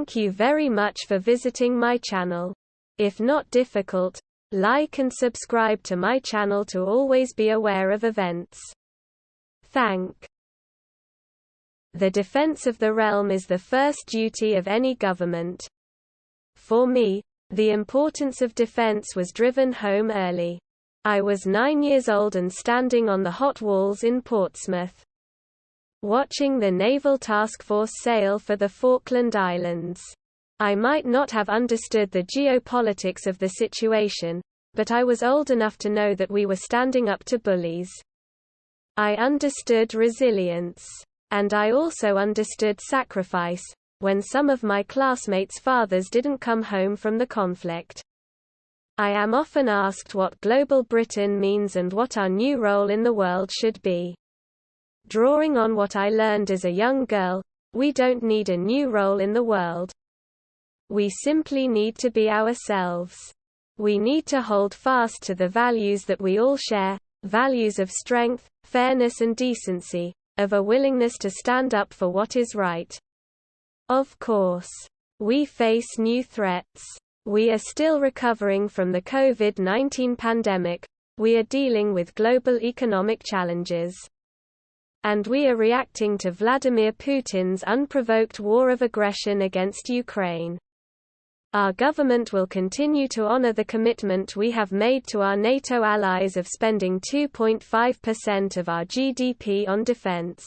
Thank you very much for visiting my channel. If not difficult, like and subscribe to my channel to always be aware of events. Thank. The defense of the realm is the first duty of any government. For me, the importance of defense was driven home early. I was 9 years old and standing on the hot walls in Portsmouth, watching the Naval Task Force sail for the Falkland Islands. I might not have understood the geopolitics of the situation, but I was old enough to know that we were standing up to bullies. I understood resilience. And I also understood sacrifice, when some of my classmates' fathers didn't come home from the conflict. I am often asked what Global Britain means and what our new role in the world should be. Drawing on what I learned as a young girl, we don't need a new role in the world. We simply need to be ourselves. We need to hold fast to the values that we all share, values of strength, fairness and decency, of a willingness to stand up for what is right. Of course, we face new threats. We are still recovering from the COVID-19 pandemic, we are dealing with global economic challenges. And we are reacting to Vladimir Putin's unprovoked war of aggression against Ukraine. Our government will continue to honor the commitment we have made to our NATO allies of spending 2.5% of our GDP on defense.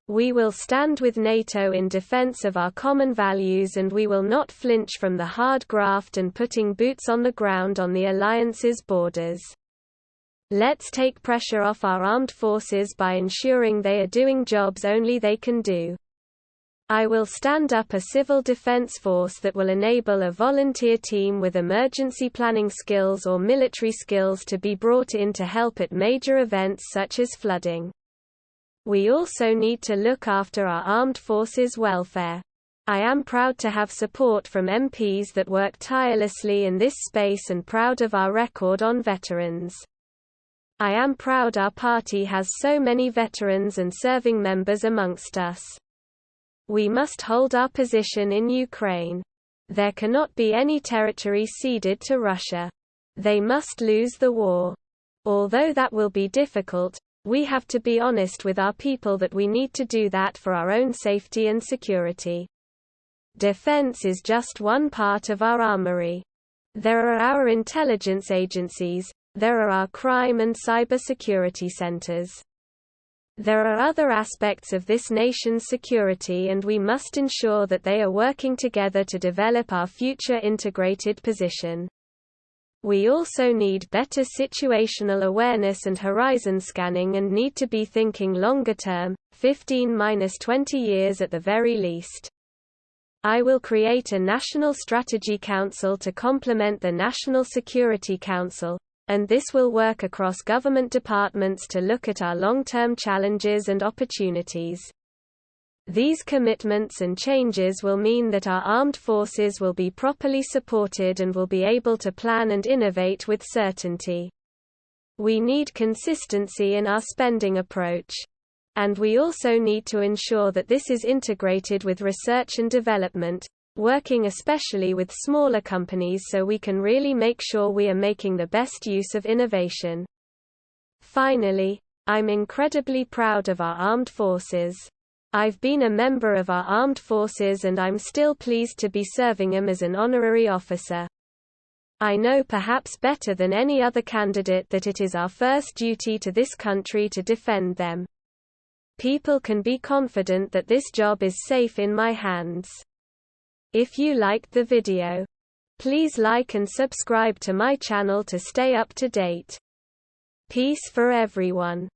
We will stand with NATO in defense of our common values, and we will not flinch from the hard graft and putting boots on the ground on the alliance's borders. Let's take pressure off our armed forces by ensuring they are doing jobs only they can do. I will stand up a civil defense force that will enable a volunteer team with emergency planning skills or military skills to be brought in to help at major events such as flooding. We also need to look after our armed forces' welfare. I am proud to have support from MPs that work tirelessly in this space and proud of our record on veterans. I am proud our party has so many veterans and serving members amongst us. We must hold our position in Ukraine. There cannot be any territory ceded to Russia. They must lose the war. Although that will be difficult, we have to be honest with our people that we need to do that for our own safety and security. Defense is just one part of our armory. There are our intelligence agencies, there are our crime and cybersecurity centers. There are other aspects of this nation's security, and we must ensure that they are working together to develop our future integrated position. We also need better situational awareness and horizon scanning and need to be thinking longer term, 15–20 years at the very least. I will create a National Strategy Council to complement the National Security Council, and this will work across government departments to look at our long-term challenges and opportunities. These commitments and changes will mean that our armed forces will be properly supported and will be able to plan and innovate with certainty. We need consistency in our spending approach. And we also need to ensure that this is integrated with research and development, working especially with smaller companies so we can really make sure we are making the best use of innovation. Finally, I'm incredibly proud of our armed forces. I've been a member of our armed forces and I'm still pleased to be serving them as an honorary officer. I know perhaps better than any other candidate that it is our first duty to this country to defend them. People can be confident that this job is safe in my hands. If you liked the video, please like and subscribe to my channel to stay up to date. Peace for everyone.